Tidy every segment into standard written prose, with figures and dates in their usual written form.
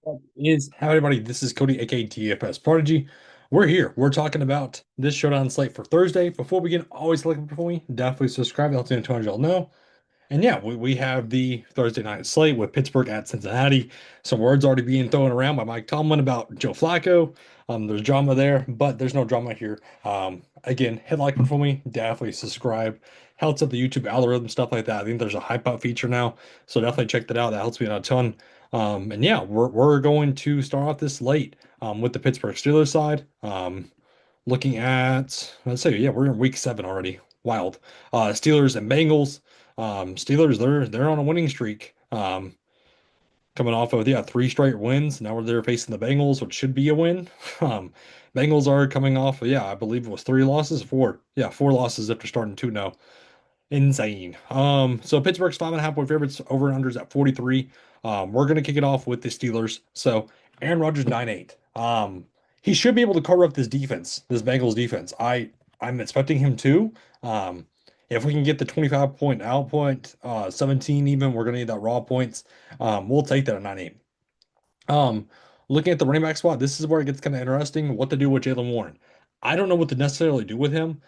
What is how everybody? This is Cody, aka TFS Prodigy. We're here. We're talking about this showdown slate for Thursday. Before we get always looking for me, definitely subscribe. I'll let y'all know. And yeah, we have the Thursday night slate with Pittsburgh at Cincinnati. Some words already being thrown around by Mike Tomlin about Joe Flacco. There's drama there, but there's no drama here. Again, hit like for me, definitely subscribe. Helps up the YouTube algorithm, stuff like that. I think there's a hype up feature now, so definitely check that out. That helps me out a ton. And yeah, we're going to start off this late with the Pittsburgh Steelers side. Looking at, let's say, yeah, we're in week 7 already. Wild. Steelers and Bengals. Steelers, they're on a winning streak. Coming off of, yeah, 3 straight wins. Now they're facing the Bengals, which should be a win. Um, Bengals are coming off, yeah, I believe it was 3 losses, four. Yeah, 4 losses after starting 2-0. Insane. So Pittsburgh's 5.5 point favorites, over and unders at 43. We're gonna kick it off with the Steelers. So Aaron Rodgers 9-8. He should be able to cover up this defense, this Bengals defense. I'm expecting him to. Um, if we can get the 25 point output, 17 even, we're gonna need that raw points. We'll take that at 9-8. Um, Looking at the running back spot, this is where it gets kind of interesting. What to do with Jalen Warren? I don't know what to necessarily do with him.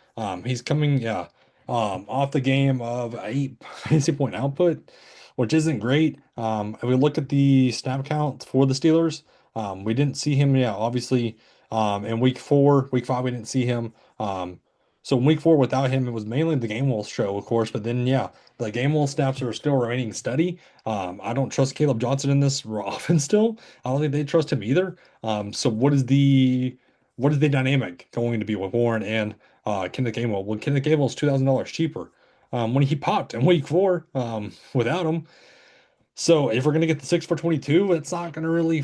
He's coming, yeah, off the game of 8 fantasy point output, which isn't great. If we look at the snap count for the Steelers, we didn't see him. Yeah, obviously, in week 5, we didn't see him. So in week 4, without him, it was mainly the Gainwell show, of course. But then, yeah, the Gainwell snaps are still remaining steady. I don't trust Caleb Johnson in this offense still. I don't think they trust him either. So what is the dynamic going to be with Warren and Kenneth Gainwell? Well, Kenneth Gainwell is $2,000 cheaper when he popped in week 4 without him. So if we're gonna get the 6 for 22, it's not gonna really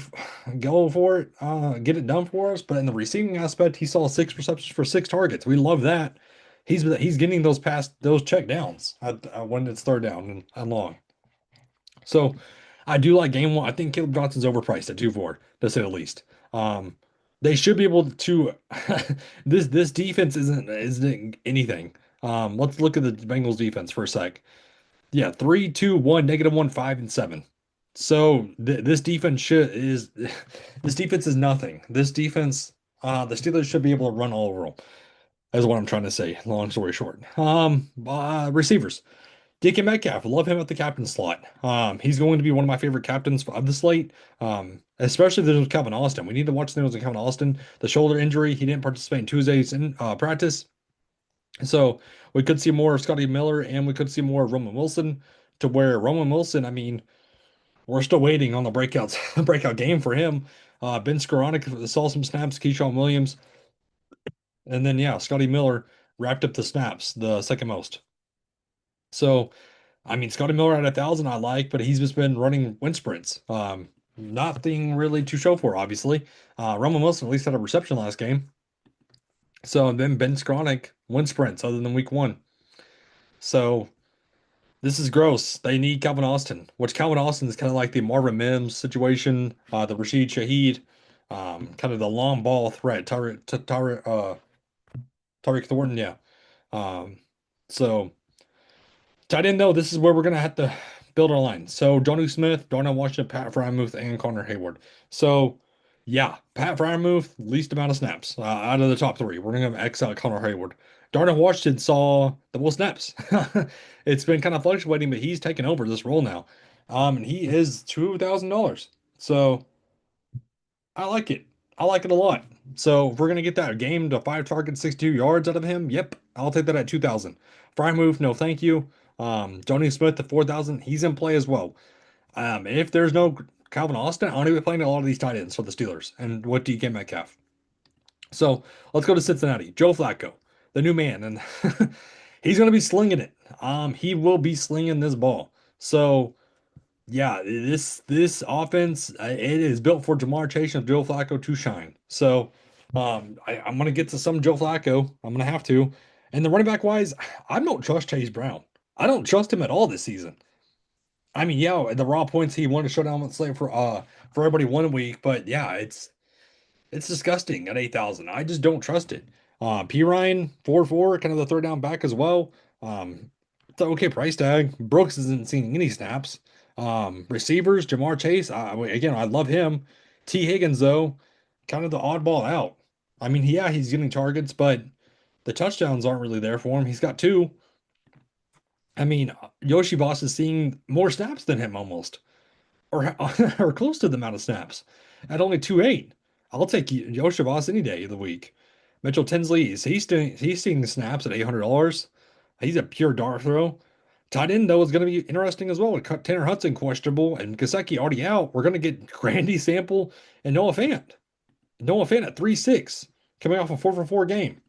go for it, get it done for us. But in the receiving aspect, he saw 6 receptions for 6 targets. We love that. He's getting those check downs when it's third down and long. So I do like game one. I think Caleb Johnson's overpriced at 2-4, to say the least. Um, they should be able to. This defense isn't anything. Let's look at the Bengals defense for a sec. Yeah, 3-2-1, -1, 5-7. So this defense should is this defense is nothing. This defense, the Steelers should be able to run all over them. Is what I'm trying to say. Long story short. Receivers. DK Metcalf, love him at the captain slot. He's going to be one of my favorite captains of the slate. Especially if there's Calvin Austin. We need to watch things with Calvin Austin. The shoulder injury, he didn't participate in Tuesday's practice. So we could see more of Scotty Miller and we could see more of Roman Wilson, to where Roman Wilson, I mean, we're still waiting on the breakout game for him. Ben Skoranek saw some snaps, Keyshawn Williams, and then yeah, Scotty Miller wrapped up the snaps, the second most. So I mean, Scotty Miller at 1,000 I like, but he's just been running wind sprints. Nothing really to show for, obviously. Roman Wilson at least had a reception last game. So and then Ben Skronik wind sprints other than week 1. So this is gross. They need Calvin Austin, which Calvin Austin is kind of like the Marvin Mims situation, the Rashid Shaheed, kind of the long ball threat, Tariq Thornton, yeah. Um, so I didn't know this is where we're gonna have to build our line. So Johnny Smith, Darnell Washington, Pat Fryermuth, and Connor Hayward. So yeah, Pat Fryermuth, least amount of snaps out of the top 3. We're gonna have X out Connor Hayward. Darnell Washington saw the most snaps. It's been kind of fluctuating, but he's taken over this role now. And he is $2,000. So I like it. I like it a lot. So if we're gonna get that game to 5 targets, 62 yards out of him, yep, I'll take that at 2,000. Fry move, no thank you. Johnny Smith at 4,000, he's in play as well. If there's no Calvin Austin, I'm gonna be playing a lot of these tight ends for the Steelers and what DK Metcalf. So let's go to Cincinnati. Joe Flacco, the new man, and he's gonna be slinging it. He will be slinging this ball. So yeah, this offense, it is built for Jamar Chase and Joe Flacco to shine. So I'm gonna get to some Joe Flacco. I'm gonna have to. And the running back wise, I don't trust Chase Brown. I don't trust him at all this season. I mean, yeah, the raw points he won a showdown with Slate for everybody 1 week, but yeah, it's disgusting at 8,000. I just don't trust it. P Ryan 4-4, kind of the third down back as well. It's an okay price tag. Brooks isn't seeing any snaps. Receivers, Jamar Chase. Again, I love him. T. Higgins, though, kind of the oddball out. I mean, yeah, he's getting targets, but the touchdowns aren't really there for him. He's got two. I mean, Yoshi Boss is seeing more snaps than him almost, or or close to the amount of snaps at only 2.8. I'll take Yoshi Boss any day of the week. Mitchell Tinsley he's seeing snaps at $800. He's a pure dart throw. Tight end though is going to be interesting as well. With Tanner Hudson questionable and Gasecki already out. We're going to get Grandy Sample and Noah Fant. Noah Fant at 3.6 coming off a 4 for 4 game.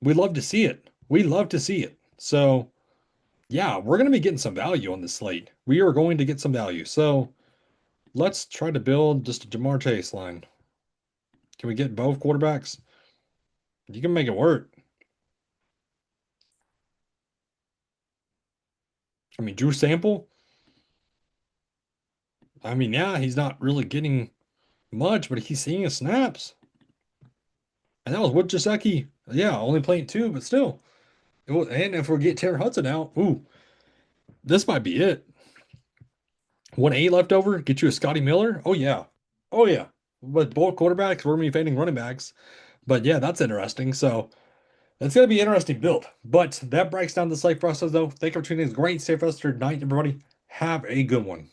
We love to see it. We love to see it. So yeah, we're going to be getting some value on this slate. We are going to get some value. So let's try to build just a Jamar Chase line. Can we get both quarterbacks? You can make it work. I mean, Drew Sample. I mean, yeah, he's not really getting much, but he's seeing his snaps. And that was with Jaceki. Yeah, only playing two, but still. And if we get Terry Hudson out, ooh, this might be it. 1A left over, get you a Scotty Miller. Oh yeah. Oh yeah. But both quarterbacks, we're gonna be fading running backs. But yeah, that's interesting. So that's gonna be an interesting build. But that breaks down the slate for us though. Thank you for tuning in. It's great. Stay for us tonight, everybody. Have a good one.